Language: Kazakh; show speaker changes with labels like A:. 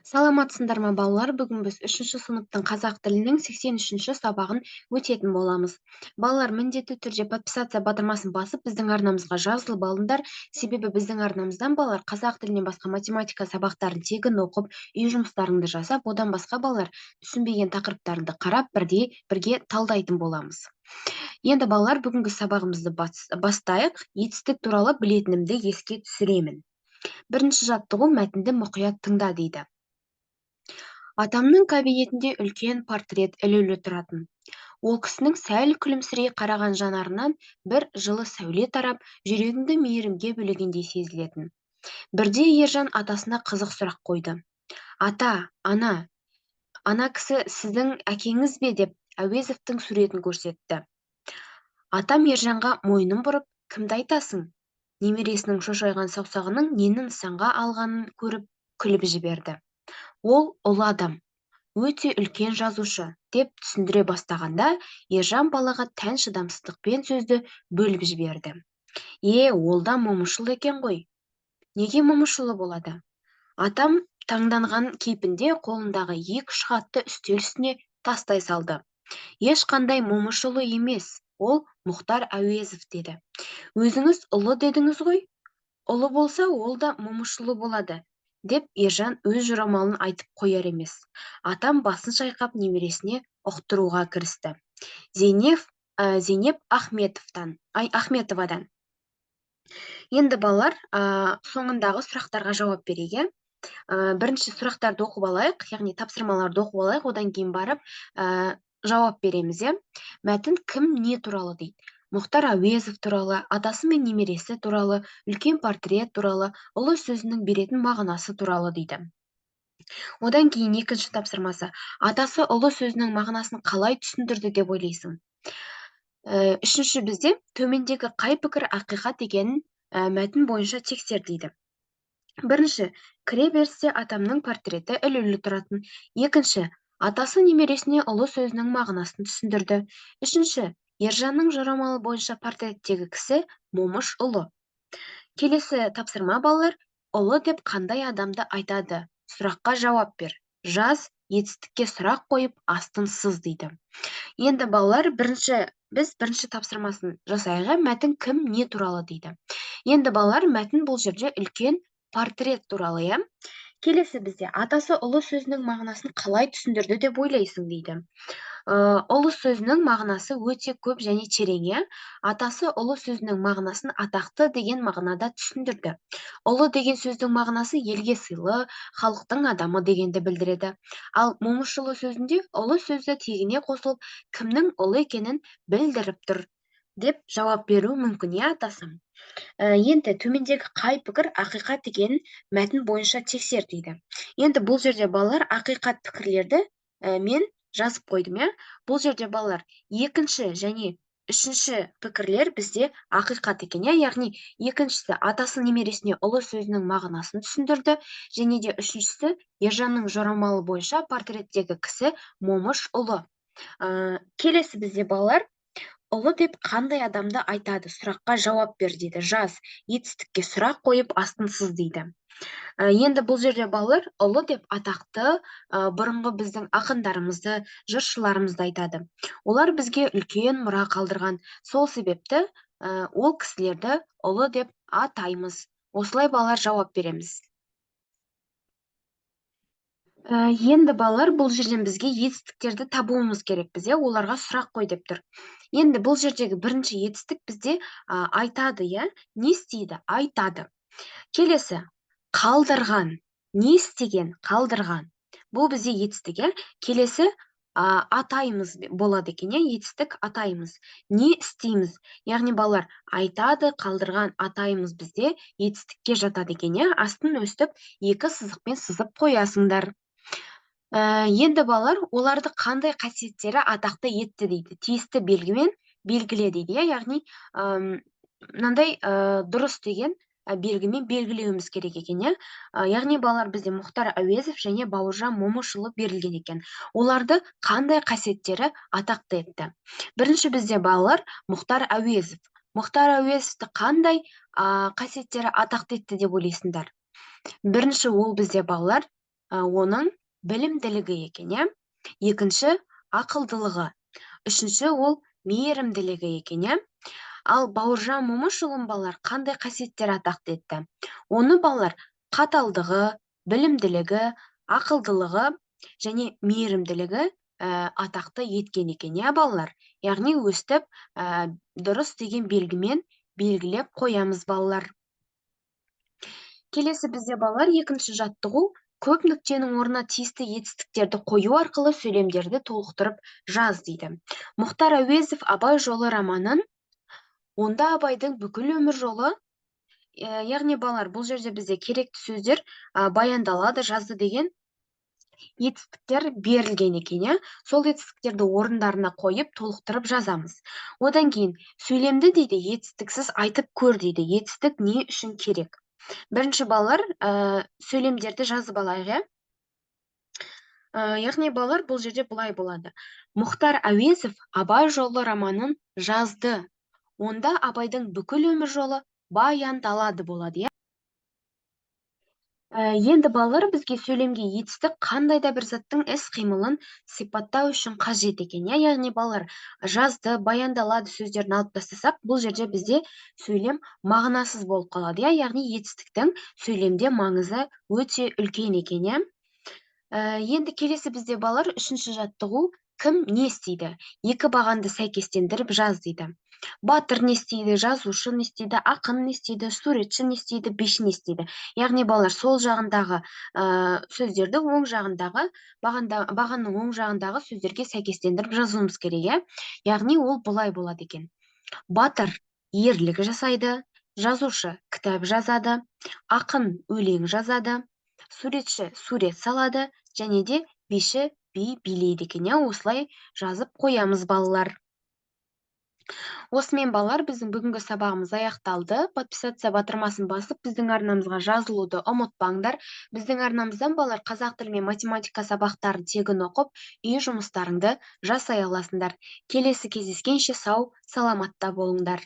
A: Саламатсыңдар ма балалар? Бүгін біз 3-ші сыныптың қазақ тілінің 83-ші сабағын өтетін боламыз. Балалар міндетті түрде подписаться батырмасын басып, біздің арнамызға жазылып алыңдар. Себебі біздің арнамыздан балалар қазақ тілінен басқа математика сабақтарын тегін оқып, үй жұмыстарыңды жасап, одан басқа балалар түсінбеген тақырыптарыңды қарап, бірге талдайтын боламыз. Енді балалар бүгінгі сабағымызды бастайық. Етістік туралы білетінімді еске түсіремін. Бірінші жаттығу мәтінді мұқият тыңда дейді. Атамның кабинетінде үлкен портрет ілулі тұратын. Ол кісінің сәл күлімсірей қараған жанарынан бір жылы сәуле тарап, жүрегіңді мейірімге бөлегендей сезілетін. Бірде Ержан атасына қызық сұрақ қойды. Ата, ана кісі сіздің әкеңіз бе деп Әуезовтің суретін көрсетті. Атам Ержанға мойнын бұрып, кімді айтасың? Немересінің шошайған саусағының нені нысанға алғанын көріп күліп жіберді. Ол ұлы адам, өте үлкен жазушы деп түсіндіре бастағанда, Ержан балаға тән шыдамсыздықпен сөзді бөліп жіберді. Ол да момышұлы екен ғой. Неге момышұлы болады? Атам таңданған кейпінде қолындағы 2-3 хатты үстел үстіне тастай салды. Ешқандай момышұлы емес, ол Мұхтар Әуезов деді. Өзіңіз ұлы дедіңіз ғой? Ұлы болса, ол да момышұлы болады, деп Ержан өз жорамалын айтып қояр емес. Атам басын шайқап немересіне ұқтыруға кірісті. Зейнеп Ахметовадан. Енді балалар, соңындағы сұрақтарға жауап берейік. Бірінші сұрақтарды оқып алайық, яғни тапсырмаларды оқып алайық, одан кейін барып жауап береміз. Мәтін кім не туралы дейді. Мұхтар Әуезов туралы, атасы мен немересі туралы, үлкен портрет туралы, ұлы сөзінің беретін мағынасы туралы дейді. Одан кейін екінші тапсырмасы. Атасы ұлы сөзінің мағынасын қалай түсіндірді деп ойлайсың? Үшінші бізде төмендегі қай пікір ақиқат екенін мәтін бойынша тексер дейді. Бірінші, кіре берісте атамның портреті ілулі тұратын. Екінші, атасы немересіне ұлы сөзінің мағынасын түсіндірді. Үшінші, Ержанның жорамалы бойынша портреттегі кісі момышұлы. Келесі тапсырма балалар, ұлы деп қандай адамды айтады? Сұраққа жауап бер. Жаз, етістікке сұрақ қойып, астын сыз дейді. Енді балалар, біз бірінші тапсырмасын жасайық. Мәтін кім не туралы дейді. Енді балалар, мәтін бұл жерде үлкен портрет туралы. Келесі бізде атасы ұлы сөзінің мағынасын қалай түсіндірді деп ойлайсың дейді. Ұлы сөзінің мағынасы өте көп және терең. Атасы ұлы сөзінің мағынасын атақты деген мағынада түсіндірді. Ұлы деген сөздің мағынасы елге сыйлы, халықтың адамы дегенді білдіреді. Ал момышұлы сөзінде ұлы сөзді тегіне қосылып, кімнің ұлы екенін білдіріп тұр деп жауап беру мүмкін, атасы. Енді төмендегі қай пікір ақиқат екенін мәтін бойынша тексер дейді. Енді бұл жерде балалар ақиқат пікірлерді мен жазып қойдым. Бұл жерде балалар екінші және үшінші пікірлер бізде ақиқат екен. Яғни екіншісі атасы немересіне ұлы сөзінің мағынасын түсіндірді, және де үшіншісі Ержанның жорамалы бойынша портреттегі кісі момышұлы. Келесі бізде балалар, ұлы деп қандай адамды айтады? Сұраққа жауап бер дейді. Жаз, етістікке сұрақ қойып, астын сыз дейді. Енді бұл жерде балалар, ұлы деп атақты бұрынғы біздің ақындарымызды, жыршыларымызды айтады. Олар бізге үлкен мұра қалдырған. Сол себепті ол кісілерді ұлы деп атаймыз. Осылай балалар жауап береміз. Енді балалар, бұл жерден бізге етістіктерді табуымыз керек біз, оларға сұрақ қой деп тұр. Енді бұл жердегі бірінші етістік бізде айтады, не істейді? Айтады. Келесі, қалдырған. Не істеген? Қалдырған. Бұл бізде етістік. Келесі, атаймыз болады екен, етістік атаймыз. Не істейміз? Яғни балалар, айтады, қалдырған, атаймыз бізде етістікке жатады екен. Астын өстіп, 2 сызықпен сызып қоясыңдар. Енді балалар, оларды қандай қасиеттері атақты етті дейді. Тиісті белгімен белгіле дейді. Яғни мынандай дұрыс деген белгімен белгілеуіміз керек екен. Яғни балалар, бізде Мұхтар Әуезов және Бауыржан Момышұлы берілген екен. Оларды қандай қасиеттері атақты етті? Бірінші бізде балалар Мұхтар Әуезов. Мұхтар Әуезовті қандай қасиеттері атақты етті деп ойлайсыңдар? Бірінші, ол бізде балалар оның білімділігі екен, иә. Екінші ақылдылығы. Үшінші ол мейірімділігі екен, иә. Ал Бауыржан Момышұлын балалар қандай қасиеттер атақты етті? Оны балалар қаталдығы, білімділігі, ақылдылығы және мейірімділігі атақты еткен екен, иә балалар. Яғни өстіп дұрыс деген белгімен белгілеп қоямыз балалар. Келесі бізде балалар екінші жаттығу көп нүктенің орнына тиісті етістіктерді қою арқылы сөйлемдерді толықтырып жаз дейді. Мұхтар Әуезов Абай жолы романын онда Абайдың бүкіл өмір жолы, яғни балалар бұл жерде бізде керекті сөздер баяндалады, жазды деген етістіктер берілген екен, иә. Сол етістіктерді орындарына қойып толықтырып жазамыз. Одан кейін сөйлемді дейді етістіксіз айтып көр дейді. Етістік не үшін керек? Бірінші балалар сөйлемдерді жазып алайық, иә. Яғни балалар бұл жерде бұлай болады. Мұхтар Әуезов Абай жолы романын жазды. Онда Абайдың бүкіл өмір жолы баяндалады болады, иә. Енді балалар бізге сөйлемге етістік қандай да бір заттың іс-қимылын сипаттау үшін қажет екен, иә. Яғни балалар жазды, баяндалады сөздерін алып тастасақ, бұл жерде бізде сөйлем мағынасыз болып қалады, иә. Яғни етістіктің сөйлемде маңызы өте үлкен екен, иә. Енді келесі бізде балалар үшінші жаттығу кім не істейді? Екі бағанды сәйкестендіріп жаз дейді. Батыр не істейді, жазушы не істейді, ақын не істейді, суретші не істейді, биші не істейді. Яғни балалар сол жағындағы сөздерді оң жағындағы, бағанның оң жағындағы сөздерге сәйкестендіріп жазуымыз керек, иә. Яғни ол бұлай болады екен. Батыр ерлік жасайды, жазушы кітап жазады, ақын өлең жазады, суретші сурет салады, және де биші би билейді екен, иә. Осылай жазып қоямыз балалар. Осымен балалар біздің бүгінгі сабағымыз аяқталды. Подписаться батырмасын басып, біздің арнамызға жазылуды ұмытпаңдар. Біздің арнамыздан балалар қазақ тілі мен математика сабақтарын тегін оқып, үй жұмыстарыңды жасай аласыңдар. Келесі кездескенше сау, саламатта болыңдар.